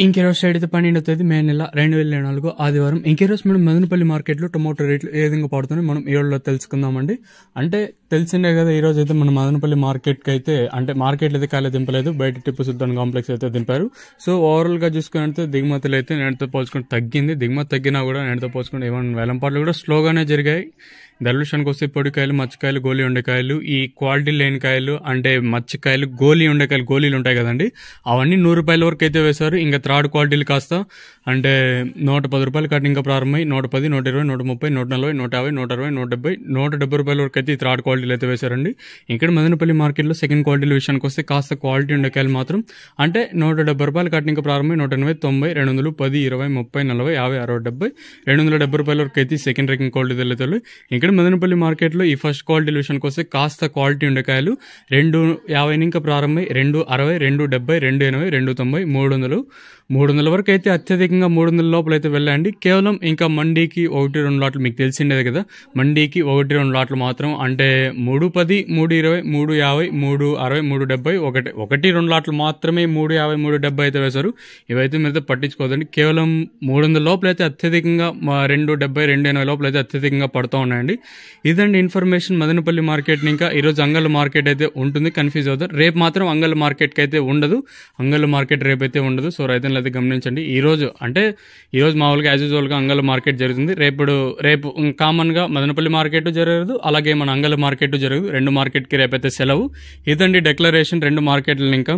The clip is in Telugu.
ఇంకెరోజు అయితే 12వ తేదీ మే నెల 2024 ఆదివారం. ఇంకెరోజు మనం మదనపల్లి మార్కెట్లో టొమాటో రేట్లు ఏ విధంగా పడుతున్నాయి మనం ఈ రోజులో తెలుసుకుందామండి. అంటే తెలిసిందే కదా, ఈ రోజు అయితే మన మదనపల్లి మార్కెట్కి అయితే అంటే మార్కెట్లో అయితే కాయలు దింపలేదు, బయట టిప్పు సుల్తాన్ కాంప్లెక్స్ అయితే దింపారు. సో ఓవరాల్గా చూసుకున్నట్టు దిగుమతులు అయితే నేటితో పోల్చుకుంటే తగ్గింది. దిగుమతి తగ్గినా కూడా నేటితో పోల్చుకుంటే ఏమైనా వేలంపాట్లు కూడా స్లోగానే జరిగాయి. ధరల విషయానికి వస్తే పొడికాయలు, మచ్చకాయలు, గోలీ ఉండకాయలు, ఈ క్వాలిటీ లేని కాయలు అంటే మచ్చకాయలు, గోలీ ఉండకాయలు, గోలీలు ఉంటాయి కదండి, అవన్నీ 100 రూపాయల వరకు అయితే వేశారు. ఇంకా థర్డ్ క్వాలిటీలు కాస్త అంటే 110 రూపాయలు కట్టి ఇంకా ప్రారంభమై 110, 120, 130, 140, 150, 160, 170, 170 రూపాయల వరకు అయితే ఈ థర్డ్ క్వాలిటీలు అయితే వేశారండి. ఇక్కడ మదనపల్లి మార్కెట్లో సెకండ్ క్వాలిటీల విషయానికి వస్తే కాస్త క్వాలిటీ ఉండకాయలు మాత్రం అంటే 170 రూపాయలు కట్టి ఇంకా ప్రారంభమై 180, 90, 200, 10, 20, 30, 40, 50, 60, 70, 270 రూపాయల వరకు అయితే సెకండ్ ర్యాంకింగ్ క్వాలిటీ అయితే. ఇక్కడ మదనపల్లి మార్కెట్లో ఈ ఫస్ట్ క్వాలిటీ విషయానికి వస్తే కాస్త క్వాలిటీ ఉండకాయలు 250 ఇంకా ప్రారంభమై 260, 270, 280, 290, 300 వరకు అయితే అత్యధికంగా 300 లోపల అయితే వెళ్ళండి. కేవలం ఇంకా మండీకి 1-2 లాట్లు మీకు తెలిసిండేది కదా, మండీకి 1-2 లాట్లు మాత్రం అంటే 310, 320, 350, 360, 370, 1-2 లాట్లు మాత్రమే 350, 370 అయితే వేశారు. ఇవైతే మీరు పట్టించుకోదండి. కేవలం 300 లోపల అయితే అత్యధికంగా 270, 280 లోపల అయితే అత్యధికంగా పడుతూ ఉన్నాయండి. ఇదండి ఇన్ఫర్మేషన్ మదనపల్లి మార్కెట్. ఇంకా ఈరోజు అంగళ్ళ మార్కెట్ అయితే ఉంటుంది, కన్ఫ్యూజ్ అవుతారు. రేపు మాత్రం అంగళ్ళ మార్కెట్కి అయితే ఉండదు, అంగళ్ళ మార్కెట్ రేపు అయితే ఉండదు. సో రైతులు అయితే గమనించండి. ఈ రోజు మామూలుగా యాజ్ యూజువల్గా అంగళ్ళ మార్కెట్ జరుగుతుంది. రేపు కామన్గా మదనపల్లి మార్కెట్ జరగదు, అలాగే మన అంగళ్ళ మార్కెట్ జరగదు. 2 మార్కెట్కి రేపైతే సెలవు. ఇదండి డిక్లరేషన్ 2 మార్కెట్లను. ఇంకా